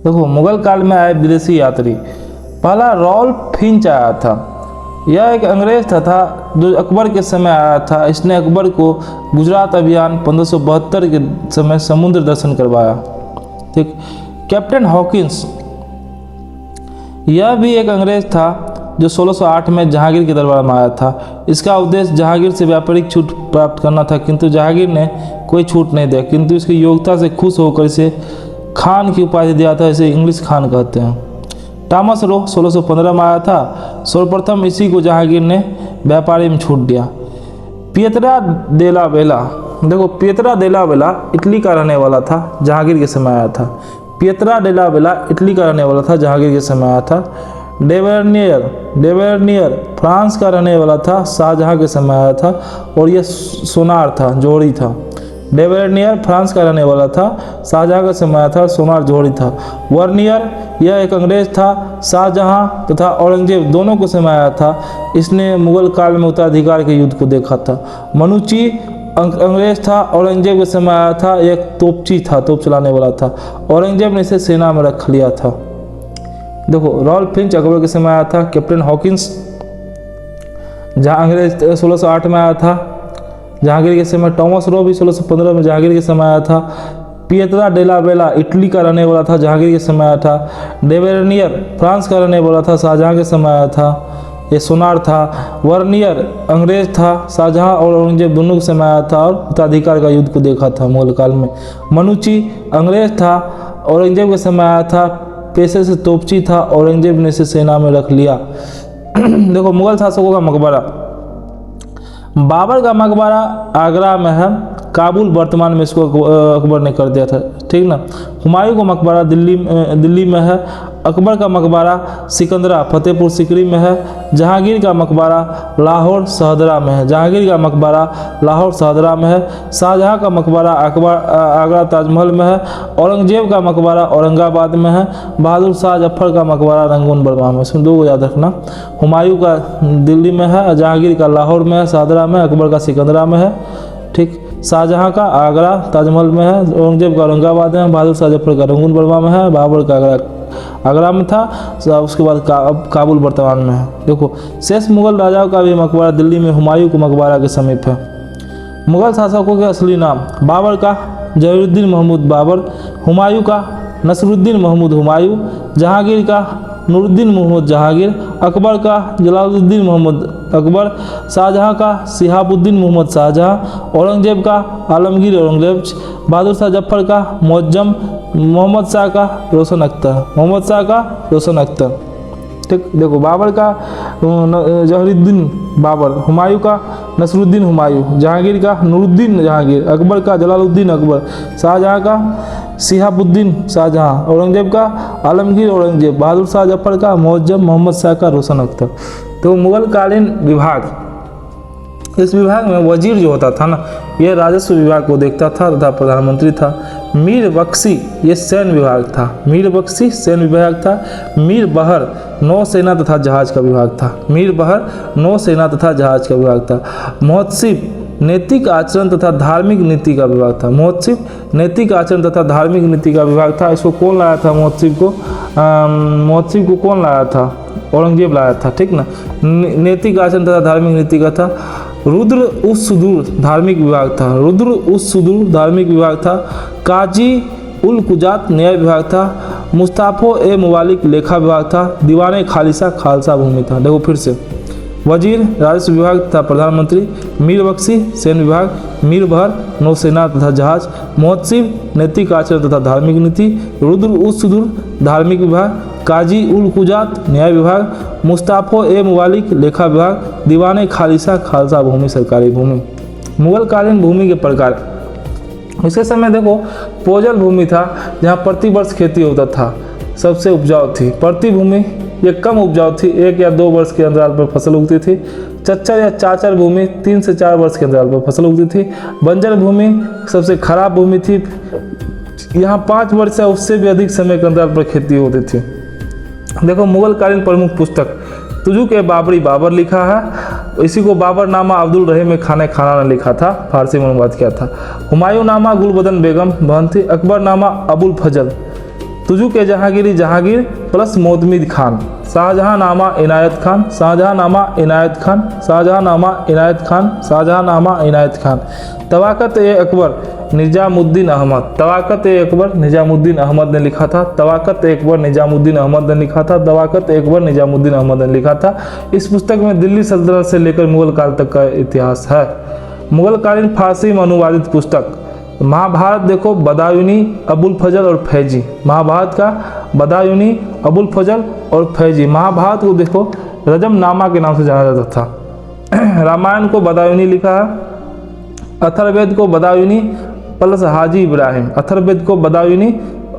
देखो मुगल काल में आए विदेशी यात्री, पहला रॉल्फ फिंच आया था। यह एक अंग्रेज था जो अकबर के समय आया था। इसने अकबर को गुजरात अभियान 1572 के समय समुद्र दर्शन करवाया। ठीक। कैप्टन हॉकिंस, यह भी एक अंग्रेज था जो 1608 में जहांगीर के दरबार में आया था। इसका उद्देश्य जहांगीर से व्यापारिक छूट प्राप्त करना था, किंतु जहांगीर ने कोई छूट नहीं दिया, किंतु इसकी योग्यता से खुश होकर इसे खान की उपाधि दिया था। इसे इंग्लिश खान कहते हैं। टॉमस रो 1615 में आया था। सर्वप्रथम इसी को जहांगीर ने व्यापारी में छूट दिया। पियतरा देला वेला, देखो पियतरा देला वेला इटली का रहने वाला था, जहांगीर के समय आया था। पियतरा देला वेला इटली का रहने वाला था, जहांगीर के समय आया था। डेवेरनियर फ्रांस का रहने वाला था, शाहजहां के समय आया था। और यह सोनार था, जोहरी था। डेवेरनियर फ्रांस का रहने वाला था, शाहजहां का समय आया था। सोनार जोहरी था। वर्नियर, यह एक अंग्रेज था, शाहजहां तथा औरंगजेब दोनों को समय आया था। इसने मुगल काल में उत्तराधिकार के युद्ध को देखा था। मनुची अंग्रेज था, औरंगजेब के समय आया था। एक तोपची था, तोप चलाने वाला था। औरंगजेब ने इसे सेना में रख लिया था। देखो रॉल्फ फिंच अकबर के समय आया था। कैप्टन हॉकिंस जहाँ अंग्रेज 1608 में आया था, जहांगीर के समय। टॉमस रो भी 1615 में जहांगीर के समय आया था। पियतरा डेला वेला इटली का रहने वाला था, जहांगीर के समय आया था। डेवेरनियर फ्रांस का रहने वाला था, शाहजहां के समय आया था। ये सोनार था। वर्नियर अंग्रेज था, शाहजहां और औरंगजेब दोनों के समय आया था और उत्तराधिकार का युद्ध को देखा था मुगल काल में। मनुची अंग्रेज था, औरंगजेब के समय आया था। पेशे से तोपची था, औरंगजेब ने इसे सेना में रख लिया। देखो मुगल शासकों का मकबरा, बाबर का मकबरा आगरा में है। काबुल वर्तमान में इसको अकबर ने कर दिया था। ठीक ना। हुमायूं का मकबरा दिल्ली में है। अकबर का मकबरा सिकंदरा फतेहपुर सीकरी में है। जहांगीर का मकबरा लाहौर शहदरा में है। जहांगीर का मकबरा लाहौर शहदरा में है। शाहजहां का मकबरा आगरा ताजमहल में है। औरंगजेब का मकबरा औरंगाबाद में है। बहादुर शाह जफर का मकबरा रंगून बर्मा में। इसमें दो को याद रखना। हुमायूं का दिल्ली में है, जहांगीर का लाहौर में है, शहदरा में। अकबर का सिकंदरा में है। ठीक। शाहजहां का आगरा ताजमहल में है। औरंगजेब का औरंगाबाद में। बहादुर शाह जफर का रंगून बर्मा में है। बाबर का आगरा में था। उसके बाद काबुल वर्तमान में है। देखो शेष मुगल राजाओं का भी मकबरा दिल्ली में हुमायूं के मकबरा के समीप है। मुगल शासकों के असली नाम, बाबर का जहीरुद्दीन महमूद बाबर, हुमायूं का नसरुद्दीन महमूद हुमायूं, जहांगीर का नूरुद्दीन मोहम्मद जहांगीर, अकबर का जलालुद्दीन मोहम्मद अकबर, शाहजहां का शिहाबुद्दीन मोहम्मद शाहजहां, औरंगजेब का आलमगीर औरंगजेब, बहादुर शाह जफर का मुअज्जम, मोहम्मद शाह का रोशन अख्तर। ठीक। देखो बाबर का जहीरुद्दीन बाबर, हुमायूं का नसरुद्दीन हुमायूं, जहांगीर का नूरुद्दीन जहांगीर, अकबर का जलालुद्दीन अकबर, शाहजहां का शिहाबुद्दीन शाहजहां, औरंगजेब का आलमगीर औरंगजेब, बहादुर शाह जफर का मुअज्जम, मोहम्मद शाह का रोशन अख्तर। तो मुगल कालीन विभाग, इस विभाग में वजीर जो होता था ना, यह राजस्व विभाग को देखता था तथा प्रधानमंत्री था। मीर बख्शी ये सैन्य विभाग था। मीर बख्शी सैन्य विभाग था। मीर बहर नौसेना तथा जहाज का विभाग था। मीर बहर नौसेना तथा जहाज का विभाग था। महोत्सव नैतिक आचरण तथा धार्मिक नीति का विभाग था। महोत्सव नैतिक आचरण तथा धार्मिक नीति का विभाग था। इसको कौन लाया था? महोत्सव को कौन लाया था? औरंगजेब लाया था। ठीक ना। नैतिक आचरण तथा धार्मिक नीति का था। रुद्र उस सुदूर धार्मिक विभाग था। रुद्र उस सुदूर धार्मिक विभाग था। काजी उल कुजात न्याय विभाग था। मुस्ताफो ए मुवालिक लेखा विभाग था। दीवाने खालिसा खालसा भूमि था। देखो फिर से, वजीर राजस्व विभाग तथा प्रधानमंत्री, मीर बख्शी सैन्य विभाग, मीर बहर नौसेना तथा जहाज, महोत्सव नैतिक आचरण तथा धार्मिक नीति, रुद्र उस सुदूर धार्मिक विभाग, काजी उल कुजात न्याय विभाग, मुस्ताफो ए मुवालिक लेखा विभाग, दीवाने खालिसा खालसा भूमि सरकारी भूमि। मुगल कालीन भूमि के प्रकार, उसके समय देखो पोजल भूमि था जहाँ प्रति वर्ष खेती होता था, सबसे उपजाऊ थी। प्रति भूमि ये कम उपजाऊ थी, 1 या 2 वर्ष के अंतराल पर फसल उगती थी। चच्चर या चाचर भूमि 3 से 4 वर्ष के अंतराल पर फसल उगती थी। बंजर भूमि सबसे खराब भूमि थी, यहाँ 5 वर्ष या उससे भी अधिक समय के अंतराल पर खेती होती थी। देखो मुगल कालीन प्रमुख पुस्तक, तुजुक ए बाबरी बाबर लिखा है, इसी को बाबरनामा अब्दुल रहीम खाने खाना ने लिखा था, फारसी में अनुवाद किया था। हुमायूं नामा गुलबदन बेगम बहन थी। अकबरनामा अबुल फजल, तुजू के जहांगीरी जहांगीर प्लस मोतमिद खान, शाहजहांनामा इनायत खान, शाहजहांनामा इनायत खान, शाहजहांनामा इनायत खान, शाहजहांनामा इनायत खान। तवाक़त ए अकबर निजामुद्दीन अहमद, तवाक़त ए अकबर निजामुद्दीन अहमद ने लिखा था, तवाक़त ए अकबर निजामुद्दीन अहमद ने लिखा था, तवाक़त ए अकबर निजामुद्दीन अहमद ने लिखा था। इस पुस्तक में दिल्ली सल्तनत से लेकर मुगल काल तक का इतिहास है। मुगल कालीन फारसी में अनुवादित पुस्तक। महाभारत देखो बदायूनी, अबुल फजल और फैजी, महाभारत का बदायूनी, अबुल फजल और फैजी। महाभारत को देखो रजमनामा के नाम से जाना जाता था। रामायण को बदायूनी लिखा है, अथर्ववेद को बदायूनी प्लस हाजी इब्राहिम, अथर्ववेद को बदायूनी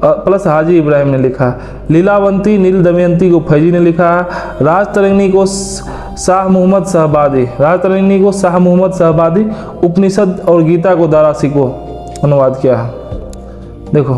प्लस हाजी इब्राहिम ने लिखा है। लीलावंती नील दमयंती को फैजी ने लिखा है। राजतरंगिणी को शाह मोहम्मद शहबादी, राजतरंगिणी को शाह मोहम्मद शहबादी। उपनिषद और गीता को दारासी को अनुवाद किया है। देखो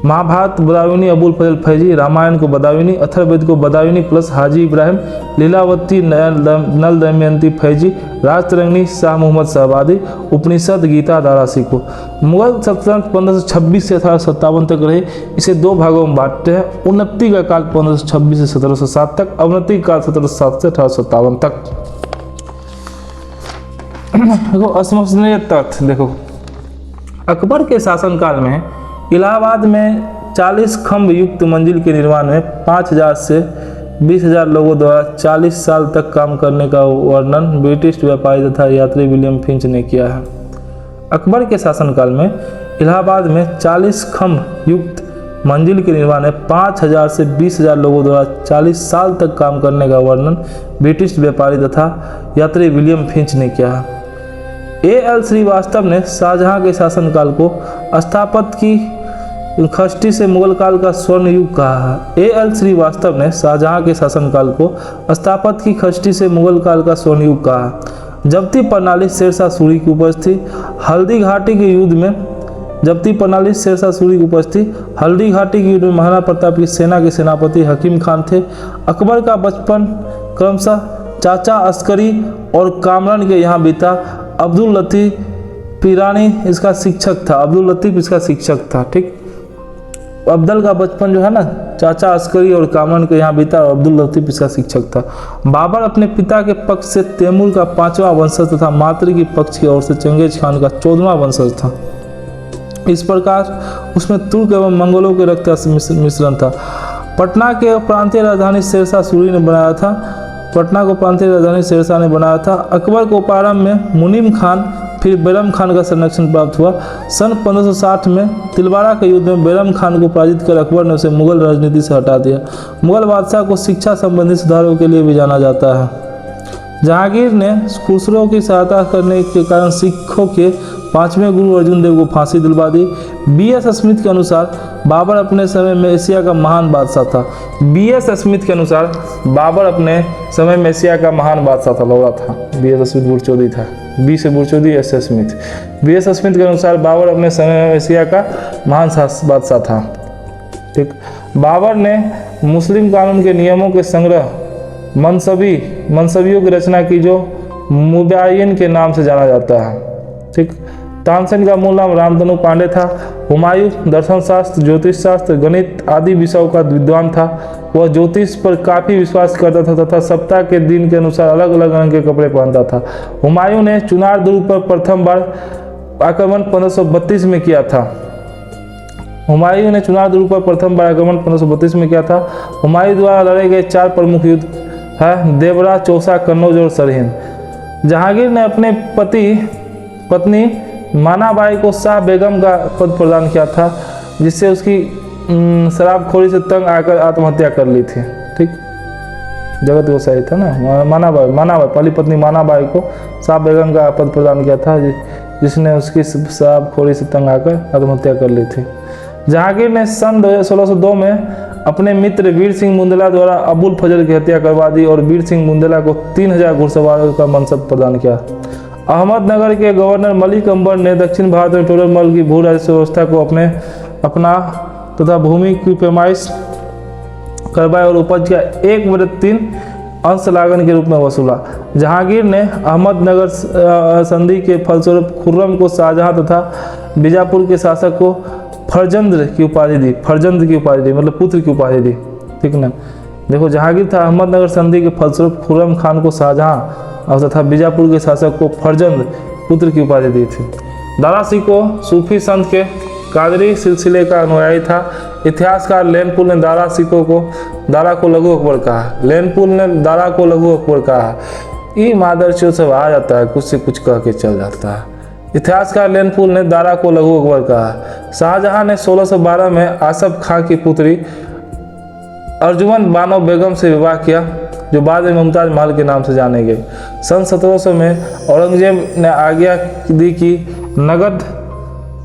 महाभारत बदायूनी अबुल फजल फैजी, रामायण को बदायूनी, अथर्ववेद को बदायूनी प्लस हाजी इब्राहिम, लीलावती नल दमयंती फैजी, राजतरंगिणी शाह मोहम्मद शहबादी, उपनिषद गीता दारासी को। मुगल सल्तनत 1526 से 1857 तक रहे। इसे दो भागों में बांटते हैं। उन्नति का काल 1526 से 1707 तक, अवनति का काल 1707 से 1857 तक। देखो असमंजसीय तथ्य, देखो अकबर के शासनकाल में इलाहाबाद में 40 खंभ युक्त मंजिल के निर्माण में 5000 से 20,000 लोगों द्वारा 40 साल तक काम करने का वर्णन ब्रिटिश व्यापारी तथा यात्री विलियम फिंच ने किया है। अकबर के शासनकाल में इलाहाबाद में 40 खंभ युक्त मंजिल के निर्माण में 5000 से 20,000 लोगों द्वारा 40 साल तक काम करने का वर्णन ब्रिटिश व्यापारी तथा यात्री विलियम फिंच ने किया है। A.L. श्रीवास्तव ने शाहजहां के शासनकाल को स्थापत्य की खष्टी से मुगल काल का स्वर्ण युग कहा है। A.L. श्रीवास्तव ने शाहजहां के शासनकाल को स्थापत्य की खष्टी से मुगल काल का स्वर्ण युग कहा है। जब्ती प्रणाली शेरशाह सूरी की उपज थी। हल्दी घाटी के युद्ध में जब्ती प्रणाली शेरशाह सूरी की उपज थी। हल्दी घाटी के युद्ध में महाराणा प्रताप की सेना के सेनापति हकीम खान थे। अकबर का बचपन क्रमशः चाचा अस्करी और कामरान के यहाँ बीता। अब्दुल लतीफ पीरानी इसका शिक्षक था, अब्दुल लतीफ इसका शिक्षक था। ठीक, अब्दुल का बचपन जो है ना चाचा अस्करी और कामरान के यहाँ बीता और अब्दुल लतीफ इसका शिक्षक था। बाबर अपने पिता के पक्ष से तैमूर का 5वां वंशज तथा मातृ के पक्ष की ओर से चंगेज खान का 14वां वंशज था। इस प्रकार उसमें तुर्क एवं मंगोलों के रक्त का मिश्रण था। पटना के प्रांतीय राजधानी शेरशाह सूरी ने बनाया था। पटना को प्रांतीय राजधानी शेरशाह ने बनाया था। अकबर को प्रारंभ में मुनीम खान फिर बैरम खान का संरक्षण प्राप्त हुआ। सन 1560 में तिलवाड़ा के युद्ध में बैरम खान को पराजित कर अकबर ने उसे मुगल राजनीति से हटा दिया। मुगल बादशाह को शिक्षा संबंधी सुधारों के लिए भी जाना जाता है। जहांगीर ने खुसरो की सहायता करने के कारण सिखों के 5वें गुरु अर्जुन देव को फांसी दिलवा दी। B.S. स्मिथ के अनुसार बाबर अपने समय में एशिया का महान बादशाह था। B.S. स्मिथ के अनुसार बाबर अपने समय में एशिया का महान बादशाह था, लौड़ा था। B.S. स्मिथ बुरचौदी था, बी से बुरचौदी, एस स्मिथ। B.S. स्मिथ के अनुसार बाबर अपने समय में एशिया का महान बादशाह था। ठीक, बाबर ने मुस्लिम कानून के नियमों के संग्रह मनसबियों की रचना की जो मुबायन के नाम से जाना जाता है। ठीक, तानसेन का मूल नाम रामतनु पांडे था। हुमायूं दर्शन शास्त्र, ज्योतिष शास्त्र, गणित आदि विषयों का विद्वान था। वह ज्योतिष पर काफ़ी विश्वास करता था तथा सप्ताह के दिन के अनुसार अलग अलग रंग के कपड़े पहनता था। हुमायूं ने चुनार दुर्ग पर प्रथम बार आक्रमण 1532 में किया था। हुमायूं ने चुनार दुर्ग पर प्रथम बार आक्रमण 1532 में किया था। हुमायूं द्वारा लड़े गए 4 प्रमुख युद्ध है देवरा, चौसा, कन्नौज और सरहिंद। जहांगीर ने अपने पत्नी मानाबाई को शाह बेगम का पद प्रदान किया था, जिससे उसकी शराबखोरी से तंग आकर आत्महत्या कर ली थी। ठीक, जगत गोसाई था ना, मानाबाई पहली पत्नी मानाबाई को शाह बेगम का पद प्रदान किया था, जिसने उसकी शराबखोरी से तंग आकर आत्महत्या कर ली थी। जहांगीर ने सन 1602 में अपने मित्र वीर सिंह बुंदेला द्वारा अबुल फजल की हत्या करवा दी और वीर सिंह बुंदेला को 3000 घुड़सवारों का मनसब प्रदान किया। अहमदनगर के गवर्नर मलिक अंबर ने दक्षिण भारत में टोडरमल की भू राजस्व व्यवस्था को अपना तथा भूमि की पैमाइश करवाई और उपज का 1/3 अंश लागन के रूप में वसूला। जहांगीर ने अहमदनगर संधि के फलस्वरूप खुर्रम को शाहजहां तथा बीजापुर के शासक को फरजंद की उपाधि दी, फरजंद की उपाधि दी मतलब पुत्र की उपाधि दी, ठीक ना। देखो जहांगीर था अहमदनगर संधि के फलस्वरूप खुर्रम खान को शाहजहां और तथा बीजापुर के शासक को फरजंद पुत्र की उपाधि दी थी। दारा सिकोह सूफी संत के कादरी सिलसिले का अनुयायी था। इतिहासकार लेनपुल ने दारा सिकोह को दारा को लघु अकबर कहा। लेनपुल ने दारा को लघु अकबर कहा। ये मादरचोद सब आ जाता है, कुछ से कुछ कह के चल जाता है। इतिहासकार लेनपुल ने दारा को लघु अकबर कहा। शाहजहां ने 1612 में आसफ खां की पुत्री अर्जुमंद बानो बेगम से विवाह किया, जो बाद में मुमताज महल के नाम से जाने गई। सन 1700 में औरंगजेब ने आज्ञा दी कि नगद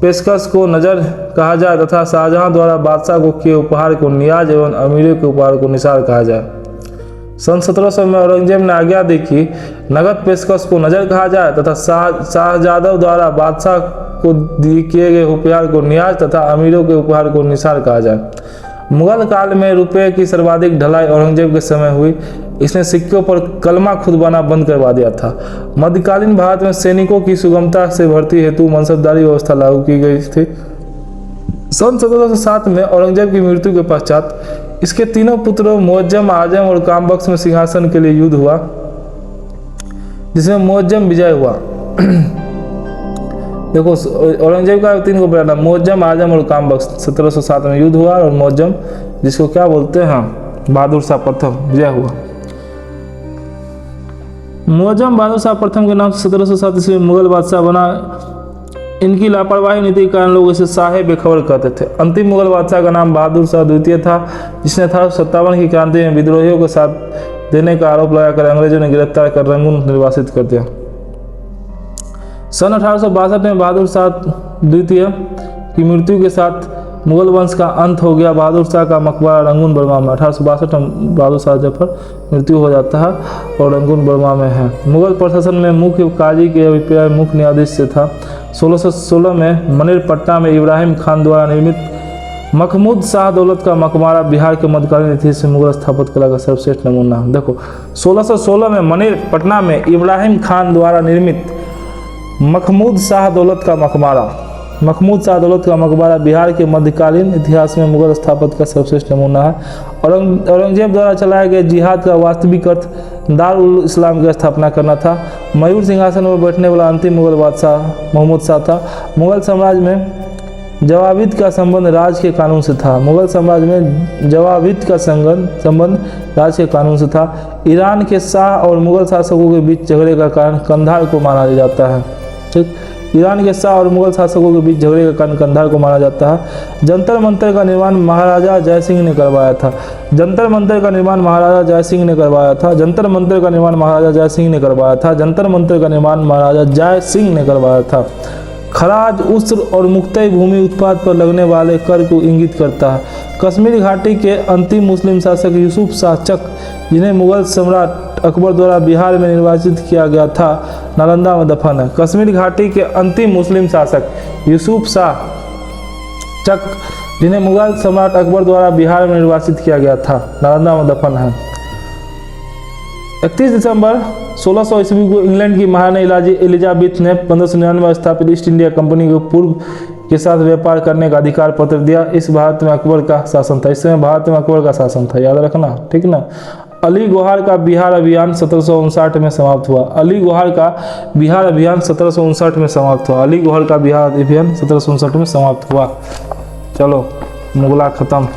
पेशकश को नजर कहा जाए तथा शाहजहां द्वारा बादशाह को किए उपहार को नियाज एवं अमीरों के उपहार को निसार कहा जाए। सन 1700 में औरंगजेब ने आज्ञा दी कि नगद पेशकश को नजर कहा जाए तथा शाहजादों द्वारा बादशाह को किए गए उपहार को नियाज तथा अमीरों के उपहार को निसार कहा जाए। मुगल काल में रुपये की सर्वाधिक ढलाई औरंगजेब के समय हुई। इसने सिक्कों पर कलमा खुदबाना बंद करवा दिया था। मध्यकालीन भारत में सैनिकों की सुगमता से भर्ती हेतु मनसबदारी व्यवस्था लागू की गई थी। सन 1707 में औरंगजेब की मृत्यु के पश्चात इसके तीनों पुत्रों मुअज्जम, आजम और कामबख्श में सिंहासन के लिए युद्ध हुआ, जिसमें मुअज्जम विजय हुआ। देखो औरंगजेब का 3 को बेटा मुअज्जम, आजम और कामबख्श 1707 में युद्ध हुआ और मुअज्जम, जिसको क्या बोलते हैं बहादुर शाह प्रथम, विजय हुआ। मुअज्जम बहादुर शाह प्रथम के नाम से 1707 ईस्वी में मुगल बादशाह बना। इनकी लापरवाही नीति के कारण लोग इसे शाह बेखबर कहते थे। अंतिम मुगल बादशाह का नाम बहादुर शाह द्वितीय था, जिसने 1857 की क्रांति में विद्रोहियों को साथ देने का आरोप लगाकर अंग्रेजों ने गिरफ्तार कर रंगून निर्वासित कर दिया। सन 1862 में बहादुर शाह द्वितीय की मृत्यु के साथ मुगल वंश का अंत हो गया। बहादुर शाह का मकबरा रंगून बर्मा में 1862 में बहादुर शाह जफर मृत्यु हो जाता है और रंगून बर्मा में है। मुगल प्रशासन में मुख्य काजी के अभिप्राय मुख्य न्यायाधीश से था। 1616 में मनेरपट्टा में इब्राहिम खान द्वारा निर्मित महमूद शाह दौलत का मकबरा बिहार के मध्यकालीन इतिहास में मुगल स्थापत्य कला का सर्वश्रेष्ठ नमूना। देखो 1616 में मनेरपट्टा में इब्राहिम खान द्वारा निर्मित महमूद शाह दौलत का मकबरा, महमूद शाह दौलत का मकबरा बिहार के मध्यकालीन इतिहास में मुगल स्थापत्य का सर्वश्रेष्ठ नमूना है। औरंगजेब द्वारा चलाए गए जिहाद का वास्तविक अर्थ दारुल इस्लाम की स्थापना करना था। मयूर सिंहासन पर बैठने वाला अंतिम मुगल बादशाह महमूद शाह था। मुगल साम्राज्य में जवाबिद का संबंध राज के कानून से था। मुगल साम्राज्य में जवाबिद का संबंध राज के कानून से था। ईरान के शाह और मुगल शासकों के बीच झगड़े का कारण कंधार को माना जाता है। ठीक, ईरान के शाह और मुगल शासकों के बीच झगड़े का कारण कंधार को माना जाता है। जंतर मंतर का निर्माण महाराजा जय सिंह ने करवाया था। जंतर मंतर का निर्माण महाराजा जय सिंह ने करवाया था। जंतर मंतर का निर्माण महाराजा जय सिंह ने करवाया था। जंतर मंतर का निर्माण महाराजा जय सिंह ने करवाया था। खराज, उस्र और मुक्तई भूमि उत्पाद पर लगने वाले कर को इंगित करता है। कश्मीर घाटी के अंतिम मुस्लिम शासक यूसुफ शाह चक, जिन्हें मुगल सम्राट अकबर द्वारा बिहार में निर्वाचित किया गया था, नालंदा में दफन है। कश्मीर घाटी के अंतिम मुस्लिम शासक यूसुफ शाह चक, जिन्हें मुगल सम्राट अकबर द्वारा बिहार में निर्वाचित किया गया था, नालंदा में दफन है। 31 दिसंबर 1600 ईस्वी को इंग्लैंड की महारानी एलिजाबेथ ने 1599 में स्थापित ईस्ट इंडिया कंपनी को पूर्व के साथ व्यापार करने का अधिकार पत्र दिया। इस भारत में अकबर का शासन था। इस समय भारत में अकबर का शासन था, याद रखना, ठीक ना। अली गोहार का बिहार अभियान 1759 में समाप्त हुआ। अली गोहार का बिहार अभियान 1759 में समाप्त हुआ। अली गोहार का बिहार अभियान 1759 में समाप्त हुआ। चलो मुगला खत्म।